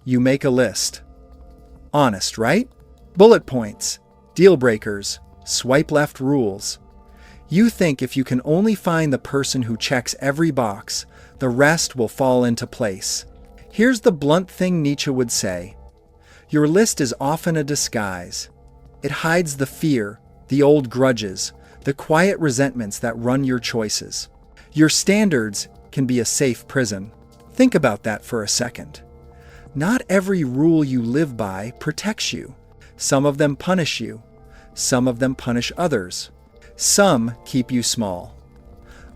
You make a list. Honest, right? Bullet points, deal breakers, swipe left rules. You think if you can only find the person who checks every box, the rest will fall into place. Here's the blunt thing Nietzsche would say. Your list is often a disguise. It hides the fear, the old grudges, the quiet resentments that run your choices. Your standards can be a safe prison. Think about that for a second. Not every rule you live by protects you. Some of them punish you. Some of them punish others. Some keep you small.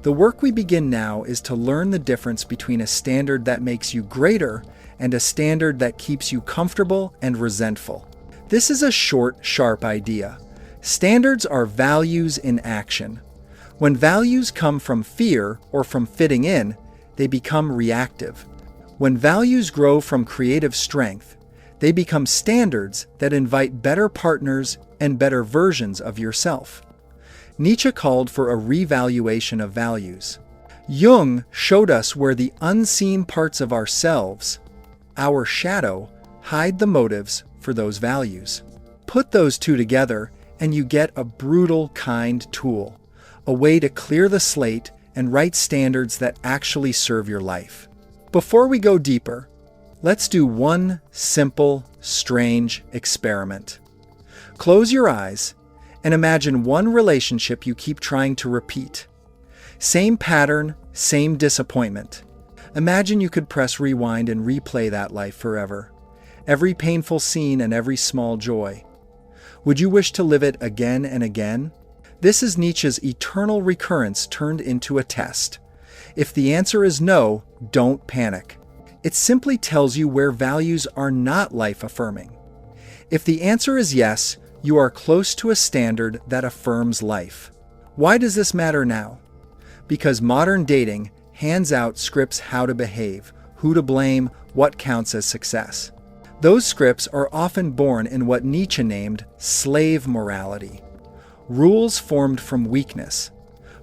The work we begin now is to learn the difference between a standard that makes you greater and a standard that keeps you comfortable and resentful. This is a short, sharp idea. Standards are values in action. When values come from fear or from fitting in, they become reactive. When values grow from creative strength, they become standards that invite better partners and better versions of yourself. Nietzsche called for a revaluation of values. Jung showed us where the unseen parts of ourselves, our shadow, hide the motives for those values. Put those two together and you get a brutal, kind tool, a way to clear the slate and write standards that actually serve your life. Before we go deeper, let's do one simple, strange experiment. Close your eyes and imagine one relationship you keep trying to repeat. Same pattern, same disappointment. Imagine you could press rewind and replay that life forever. Every painful scene and every small joy. Would you wish to live it again and again? This is Nietzsche's eternal recurrence turned into a test. If the answer is no, don't panic. It simply tells you where values are not life-affirming. If the answer is yes, you are close to a standard that affirms life. Why does this matter now? Because modern dating hands out scripts how to behave, who to blame, what counts as success. Those scripts are often born in what Nietzsche named slave morality. Rules formed from weakness,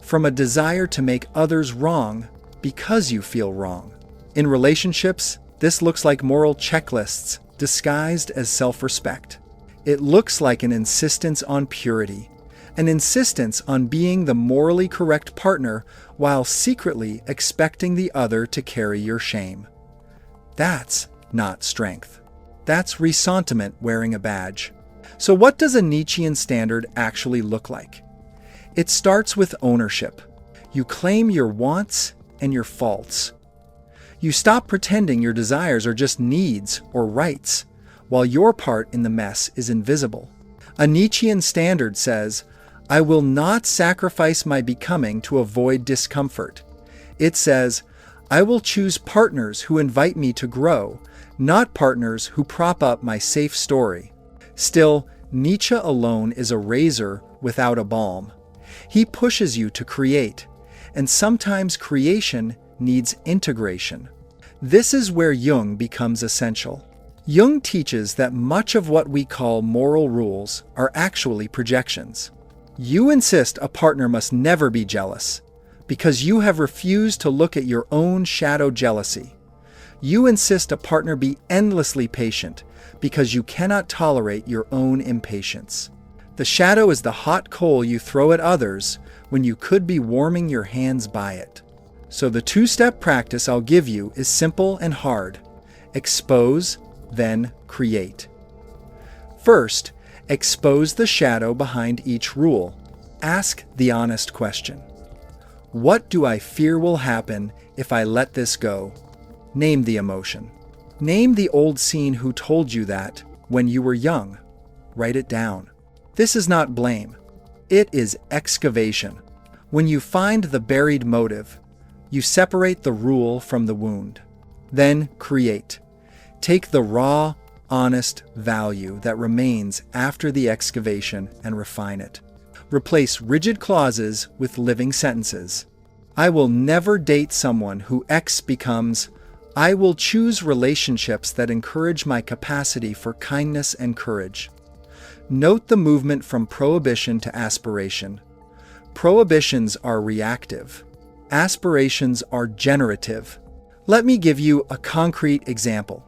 from a desire to make others wrong because you feel wrong. In relationships, this looks like moral checklists disguised as self-respect. It looks like an insistence on purity, an insistence on being the morally correct partner while secretly expecting the other to carry your shame. That's not strength. That's ressentiment wearing a badge. So what does a Nietzschean standard actually look like? It starts with ownership. You claim your wants and your faults. You stop pretending your desires are just needs or rights, while your part in the mess is invisible. A Nietzschean standard says, I will not sacrifice my becoming to avoid discomfort. It says, I will choose partners who invite me to grow, not partners who prop up my safe story. Still, Nietzsche alone is a razor without a balm. He pushes you to create, and sometimes creation needs integration. This is where Jung becomes essential. Jung teaches that much of what we call moral rules are actually projections. You insist a partner must never be jealous because you have refused to look at your own shadow jealousy. You insist a partner be endlessly patient because you cannot tolerate your own impatience. The shadow is the hot coal you throw at others when you could be warming your hands by it. So the two-step practice I'll give you is simple and hard. Expose, then create. First, expose the shadow behind each rule. Ask the honest question. What do I fear will happen if I let this go? Name the emotion. Name the old scene who told you that when you were young. Write it down. This is not blame. It is excavation. When you find the buried motive, you separate the rule from the wound. Then create. Take the raw, honest value that remains after the excavation and refine it. Replace rigid clauses with living sentences. I will never date someone who X becomes, I will choose relationships that encourage my capacity for kindness and courage. Note the movement from prohibition to aspiration. Prohibitions are reactive. Aspirations are generative. Let me give you a concrete example.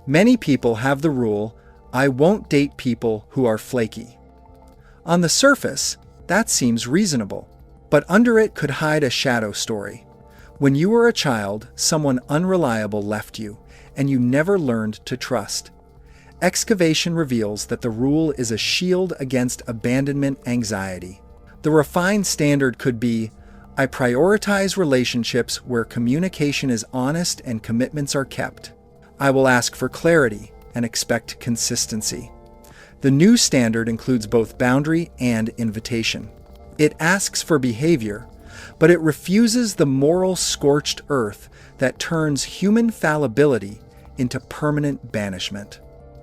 Many people have the rule, "I won't date people who are flaky." On the surface, that seems reasonable, but under it could hide a shadow story. When you were a child, someone unreliable left you, and you never learned to trust. Excavation reveals that the rule is a shield against abandonment anxiety. The refined standard could be, "I prioritize relationships where communication is honest and commitments are kept. I will ask for clarity and expect consistency." The new standard includes both boundary and invitation. It asks for behavior, but it refuses the moral scorched earth that turns human fallibility into permanent banishment.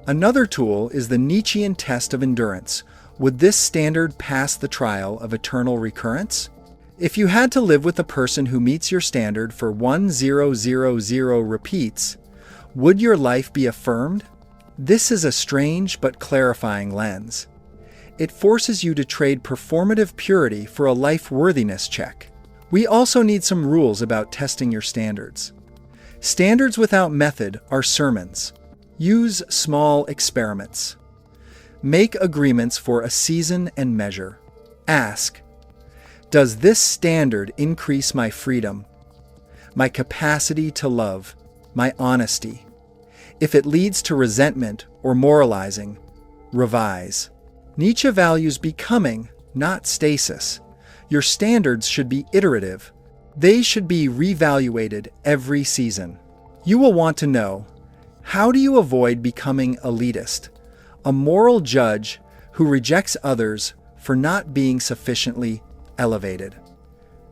Another tool is the Nietzschean test of endurance. Would this standard pass the trial of eternal recurrence? If you had to live with a person who meets your standard for 1000 repeats, would your life be affirmed? This is a strange but clarifying lens. It forces you to trade performative purity for a life-worthiness check. We also need some rules about testing your standards. Standards without method are sermons. Use small experiments. Make agreements for a season and measure. Ask, does this standard increase my freedom, my capacity to love, my honesty? If it leads to resentment or moralizing, revise. Nietzsche values becoming, not stasis. Your standards should be iterative. They should be reevaluated every season. You will want to know, how do you avoid becoming elitist, a moral judge who rejects others for not being sufficiently elevated?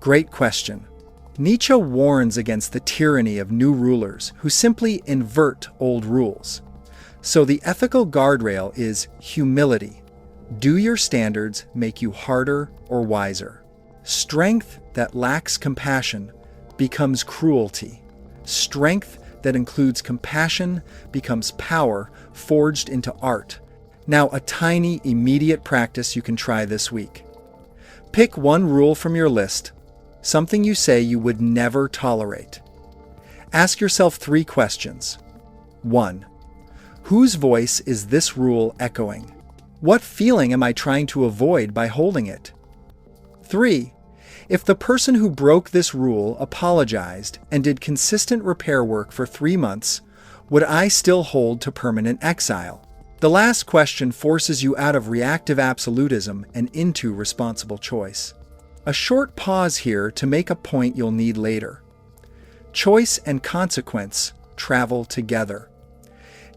Great question. Nietzsche warns against the tyranny of new rulers who simply invert old rules. So the ethical guardrail is humility. Do your standards make you harder or wiser? Strength that lacks compassion becomes cruelty. Strength that includes compassion becomes power forged into art. Now, a tiny, immediate practice you can try this week. Pick one rule from your list, something you say you would never tolerate. Ask yourself 3 questions. 1. Whose voice is this rule echoing? What feeling am I trying to avoid by holding it? 3. If the person who broke this rule apologized and did consistent repair work for 3 months, would I still hold to permanent exile? The last question forces you out of reactive absolutism and into responsible choice. A short pause here to make a point you'll need later. Choice and consequence travel together.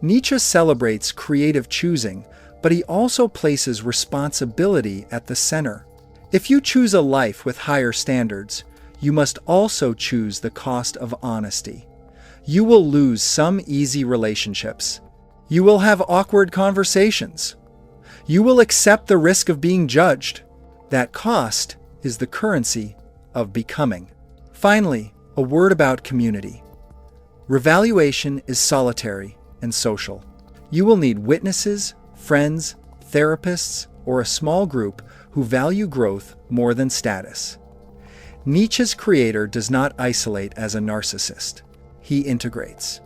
Nietzsche celebrates creative choosing, but he also places responsibility at the center. If you choose a life with higher standards, you must also choose the cost of honesty. You will lose some easy relationships. You will have awkward conversations. You will accept the risk of being judged. That cost is the currency of becoming. Finally, a word about community. Revaluation is solitary and social. You will need witnesses, friends, therapists, or a small group who value growth more than status. Nietzsche's creator does not isolate as a narcissist. He integrates.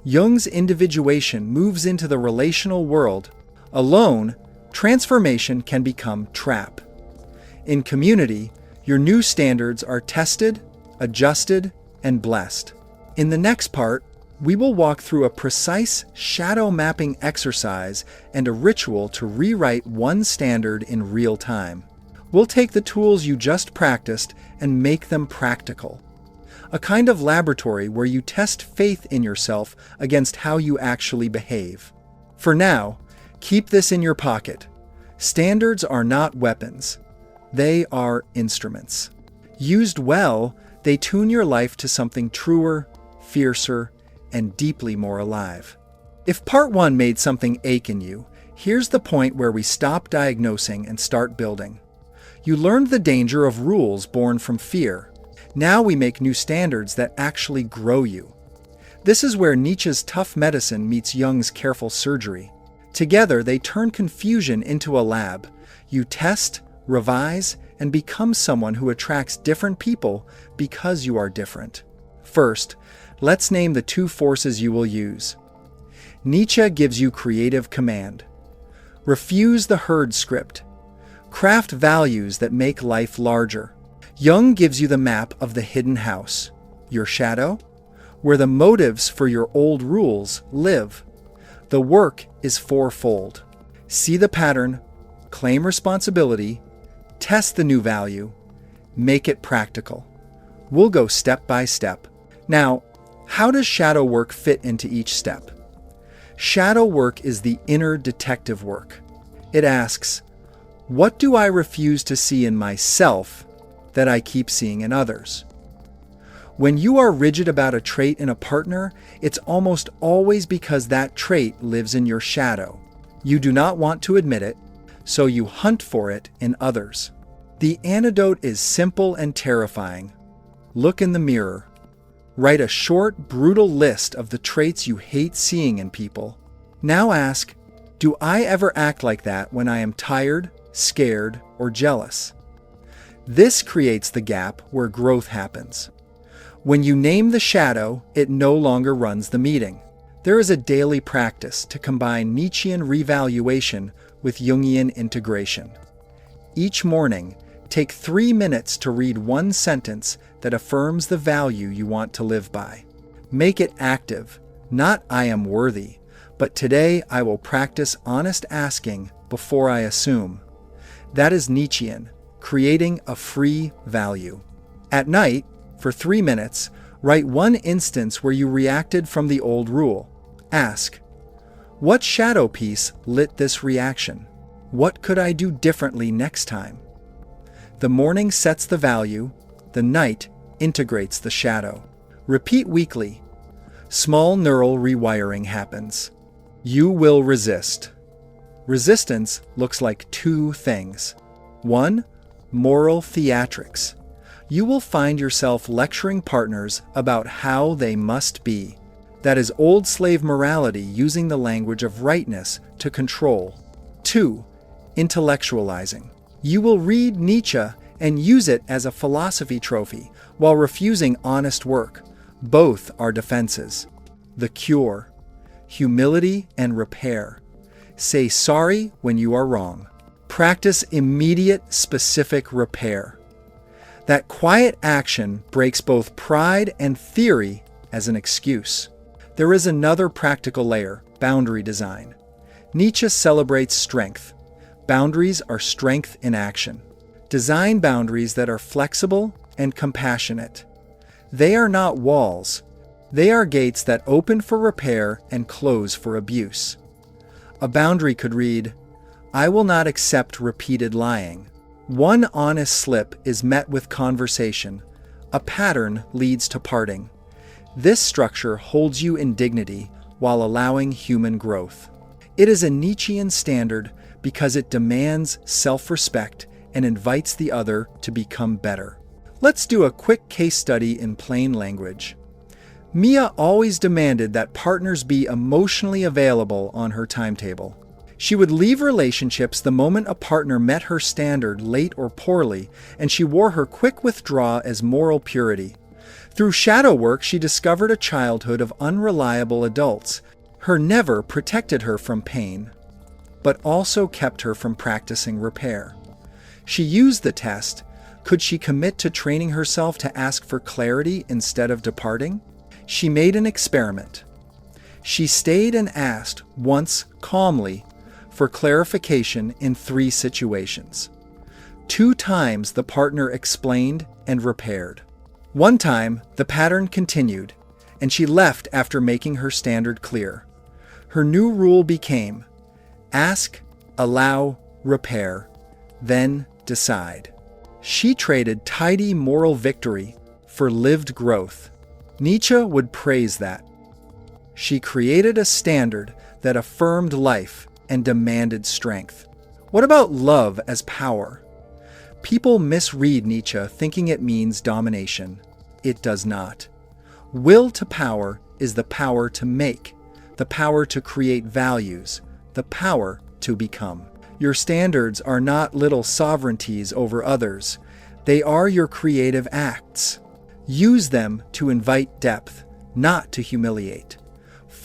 Jung's individuation moves into the relational world. Alone, transformation can become trap. In community, your new standards are tested, adjusted, and blessed. In the next part, we will walk through a precise shadow mapping exercise and a ritual to rewrite one standard in real time. We'll take the tools you just practiced and make them practical. A kind of laboratory where you test faith in yourself against how you actually behave. For now, keep this in your pocket. Standards are not weapons. They are instruments. Used well, they tune your life to something truer, fiercer, and deeply more alive. If part 1 made something ache in you, here's the point where we stop diagnosing and start building. You learned the danger of rules born from fear. Now we make new standards that actually grow you. This is where Nietzsche's tough medicine meets Jung's careful surgery. Together, they turn confusion into a lab. You test, revise, and become someone who attracts different people because you are different. First, let's name the 2 forces you will use. Nietzsche gives you creative command. Refuse the herd script. Craft values that make life larger. Jung gives you the map of the hidden house, your shadow, where the motives for your old rules live. The work is fourfold. See the pattern, claim responsibility, test the new value, make it practical. We'll go step by step. Now, how does shadow work fit into each step? Shadow work is the inner detective work. It asks, what do I refuse to see in myself that I keep seeing in others? When you are rigid about a trait in a partner, it's almost always because that trait lives in your shadow. You do not want to admit it, so you hunt for it in others. The antidote is simple and terrifying. Look in the mirror. Write a short, brutal list of the traits you hate seeing in people. Now ask, do I ever act like that when I am tired, scared, or jealous? This creates the gap where growth happens. When you name the shadow, it no longer runs the meeting. There is a daily practice to combine Nietzschean revaluation with Jungian integration. Each morning, take 3 minutes to read one sentence that affirms the value you want to live by. Make it active, not I am worthy, but today I will practice honest asking before I assume. That is Nietzschean, creating a free value. At night, for 3 minutes, write one instance where you reacted from the old rule. Ask, what shadow piece lit this reaction? What could I do differently next time? The morning sets the value, the night integrates the shadow. Repeat weekly. Small neural rewiring happens. You will resist. Resistance looks like 2 things. 1. Moral theatrics. You will find yourself lecturing partners about how they must be. That is old slave morality using the language of rightness to control. 2. Intellectualizing. You will read Nietzsche and use it as a philosophy trophy while refusing honest work. Both are defenses. The cure. Humility and repair. Say sorry when you are wrong. Practice immediate, specific repair. That quiet action breaks both pride and theory as an excuse. There is another practical layer, boundary design. Nietzsche celebrates strength. Boundaries are strength in action. Design boundaries that are flexible and compassionate. They are not walls. They are gates that open for repair and close for abuse. A boundary could read, I will not accept repeated lying. One honest slip is met with conversation. A pattern leads to parting. This structure holds you in dignity while allowing human growth. It is a Nietzschean standard because it demands self-respect and invites the other to become better. Let's do a quick case study in plain language. Mia always demanded that partners be emotionally available on her timetable. She would leave relationships the moment a partner met her standard late or poorly, and she wore her quick withdrawal as moral purity. Through shadow work, she discovered a childhood of unreliable adults. Her never protected her from pain, but also kept her from practicing repair. She used the test. Could she commit to training herself to ask for clarity instead of departing? She made an experiment. She stayed and asked once calmly for clarification in 3 situations. 2 times the partner explained and repaired. 1 time, the pattern continued, and she left after making her standard clear. Her new rule became, ask, allow, repair, then decide. She traded tidy moral victory for lived growth. Nietzsche would praise that. She created a standard that affirmed life and demanded strength. What about love as power? People misread Nietzsche thinking it means domination. It does not. Will to power is the power to make, the power to create values, the power to become. Your standards are not little sovereignties over others. They are your creative acts. Use them to invite depth, not to humiliate.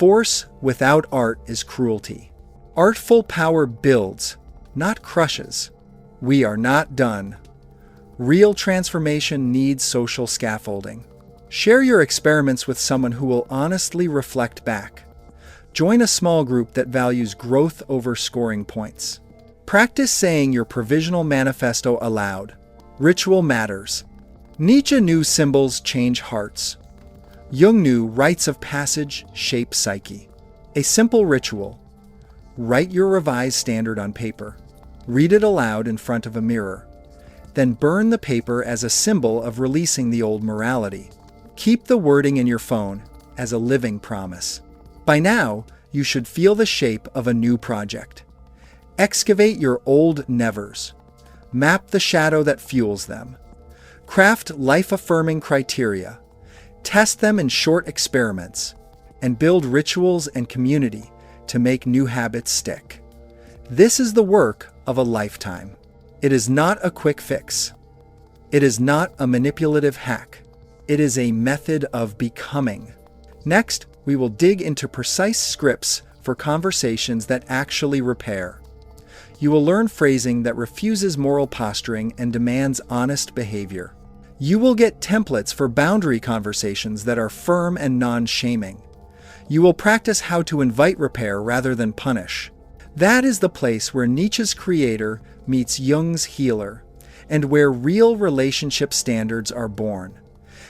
Force without art is cruelty. Artful power builds, not crushes. We are not done. Real transformation needs social scaffolding. Share your experiments with someone who will honestly reflect back. Join a small group that values growth over scoring points. Practice saying your provisional manifesto aloud. Ritual matters. Nietzsche knew symbols change hearts. Jung knew rites of passage shape psyche. A simple ritual. Write your revised standard on paper. Read it aloud in front of a mirror. Then burn the paper as a symbol of releasing the old morality. Keep the wording in your phone as a living promise. By now, you should feel the shape of a new project. Excavate your old nevers. Map the shadow that fuels them. Craft life-affirming criteria. Test them in short experiments. And build rituals and community to make new habits stick. This is the work of a lifetime. It is not a quick fix. It is not a manipulative hack. It is a method of becoming. Next, we will dig into precise scripts for conversations that actually repair. You will learn phrasing that refuses moral posturing and demands honest behavior. You will get templates for boundary conversations that are firm and non-shaming. You will practice how to invite repair rather than punish. That is the place where Nietzsche's creator meets Jung's healer, and where real relationship standards are born.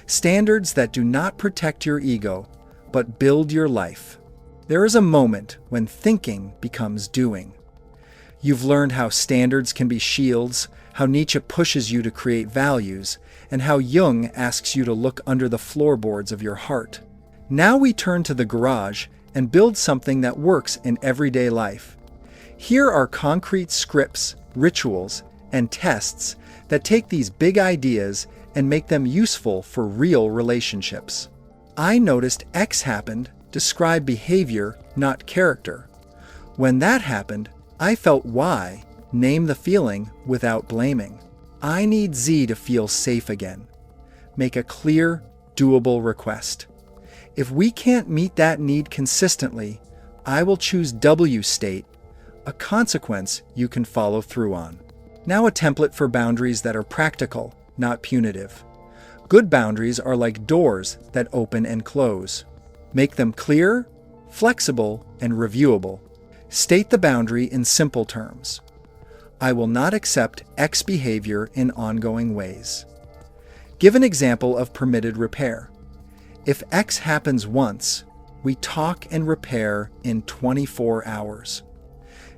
Standards that do not protect your ego, but build your life. There is a moment when thinking becomes doing. You've learned how standards can be shields, how Nietzsche pushes you to create values, and how Jung asks you to look under the floorboards of your heart. Now we turn to the garage and build something that works in everyday life. Here are concrete scripts, rituals, and tests that take these big ideas and make them useful for real relationships. I noticed X happened, describe behavior, not character. When that happened, I felt Y, name the feeling without blaming. I need Z to feel safe again. Make a clear, doable request. If we can't meet that need consistently, I will choose W state, a consequence you can follow through on. Now a template for boundaries that are practical, not punitive. Good boundaries are like doors that open and close. Make them clear, flexible, and reviewable. State the boundary in simple terms. I will not accept X behavior in ongoing ways. Give an example of permitted repair. If X happens once, we talk and repair in 24 hours.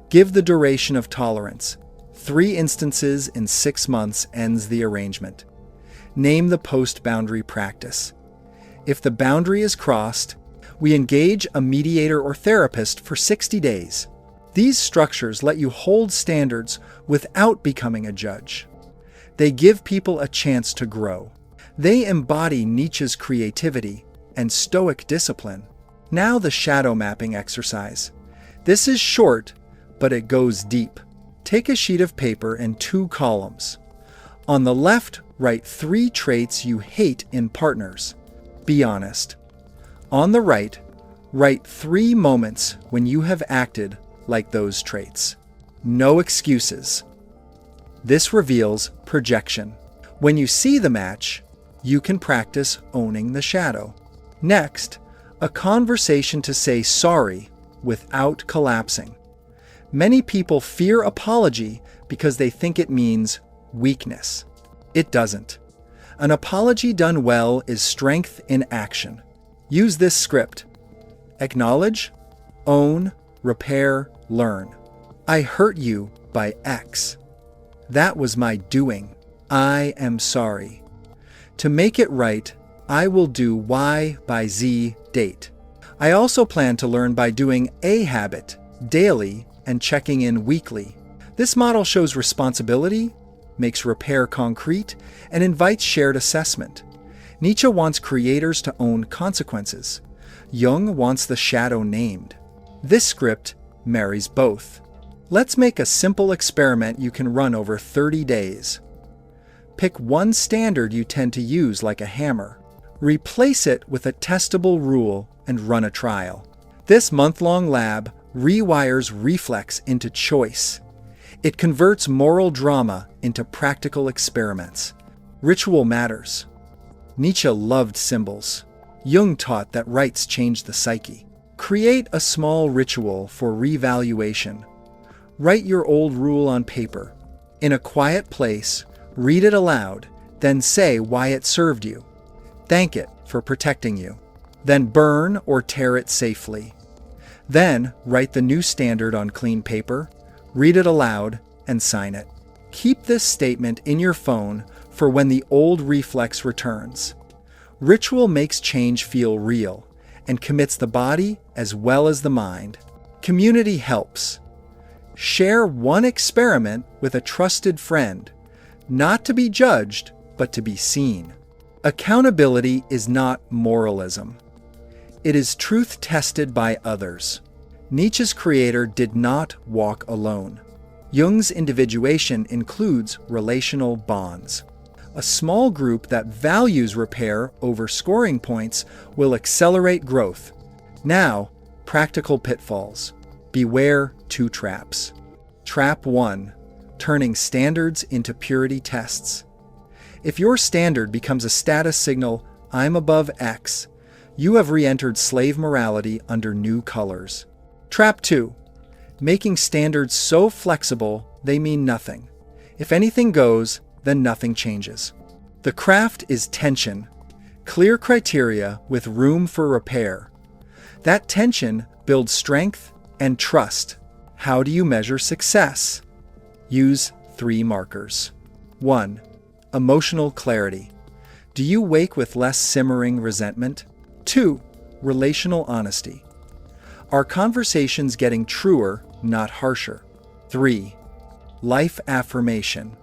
Give the duration of tolerance. 3 instances in 6 months ends the arrangement. Name the post-boundary practice. If the boundary is crossed, we engage a mediator or therapist for 60 days. These structures let you hold standards without becoming a judge. They give people a chance to grow. They embody Nietzsche's creativity and Stoic discipline. Now the shadow mapping exercise. This is short, but it goes deep. Take a sheet of paper and 2 columns. On the left, write 3 traits you hate in partners. Be honest. On the right, write 3 moments when you have acted like those traits. No excuses. This reveals projection. When you see the match, you can practice owning the shadow. Next, a conversation to say sorry without collapsing. Many people fear apology because they think it means weakness. It doesn't. An apology done well is strength in action. Use this script. Acknowledge, own, repair, learn. I hurt you by X. That was my doing. I am sorry. To make it right, I will do Y by Z date. I also plan to learn by doing a habit daily and checking in weekly. This model shows responsibility, makes repair concrete, and invites shared assessment. Nietzsche wants creators to own consequences. Jung wants the shadow named. This script marries both. Let's make a simple experiment you can run over 30 days. Pick one standard you tend to use like a hammer. Replace it with a testable rule and run a trial. This month-long lab rewires reflex into choice. It converts moral drama into practical experiments. Ritual matters. Nietzsche loved symbols. Jung taught that rites change the psyche. Create a small ritual for revaluation. Write your old rule on paper. In a quiet place, read it aloud, then say why it served you. Thank it for protecting you. Then burn or tear it safely. Then write the new standard on clean paper, read it aloud, and sign it. Keep this statement in your phone for when the old reflex returns. Ritual makes change feel real and commits the body as well as the mind. Community helps. Share one experiment with a trusted friend, not to be judged, but to be seen. Accountability is not moralism. It is truth tested by others. Nietzsche's creator did not walk alone. Jung's individuation includes relational bonds. A small group that values repair over scoring points will accelerate growth. Now, practical pitfalls. Beware two traps. Trap 1. Turning standards into purity tests. If your standard becomes a status signal, I'm above X, you have re-entered slave morality under new colors. Trap 2. Making standards so flexible they mean nothing. If anything goes, then nothing changes. The craft is tension. Clear criteria with room for repair. That tension builds strength and trust. How do you measure success? Use 3 markers. 1. Emotional clarity. Do you wake with less simmering resentment? 2. Relational honesty. Are conversations getting truer, not harsher? 3. Life affirmation.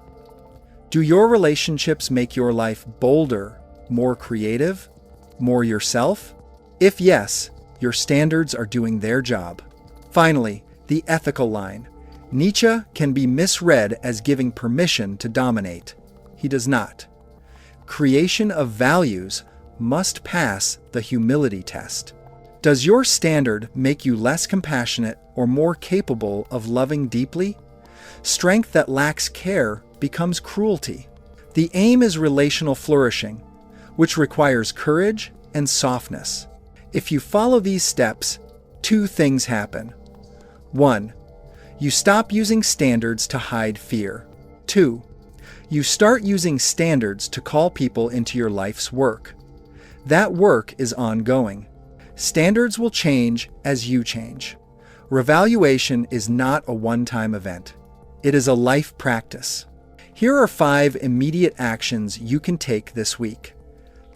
Do your relationships make your life bolder, more creative, more yourself? If yes, your standards are doing their job. Finally, the ethical line. Nietzsche can be misread as giving permission to dominate. He does not. Creation of values must pass the humility test. Does your standard make you less compassionate or more capable of loving deeply? Strength that lacks care becomes cruelty. The aim is relational flourishing, which requires courage and softness. If you follow these steps, 2 things happen. 1. You stop using standards to hide fear. 2. You start using standards to call people into your life's work. That work is ongoing. Standards will change as you change. Revaluation is not a one-time event. It is a life practice. Here are 5 immediate actions you can take this week.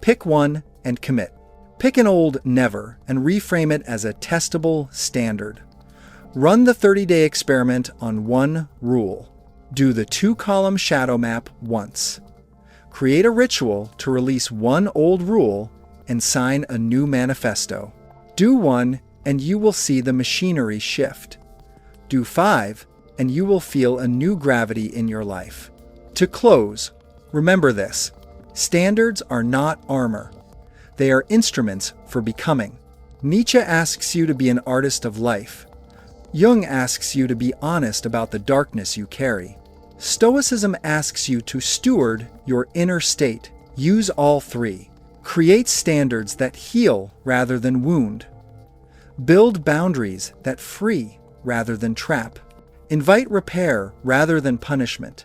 Pick one and commit. Pick an old never and reframe it as a testable standard. Run the 30-day experiment on one rule. Do the 2-column shadow map once. Create a ritual to release one old rule and sign a new manifesto. Do 1 and you will see the machinery shift. Do 5 and you will feel a new gravity in your life. To close, remember this: standards are not armor. They are instruments for becoming. Nietzsche asks you to be an artist of life. Jung asks you to be honest about the darkness you carry. Stoicism asks you to steward your inner state. Use all 3. Create standards that heal rather than wound. Build boundaries that free rather than trap. Invite repair rather than punishment.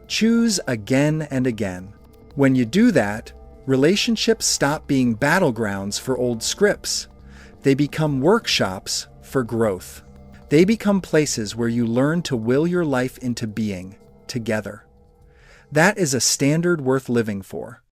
Choose again and again. When you do that, relationships stop being battlegrounds for old scripts. They become workshops for growth. They become places where you learn to will your life into being together. That is a standard worth living for.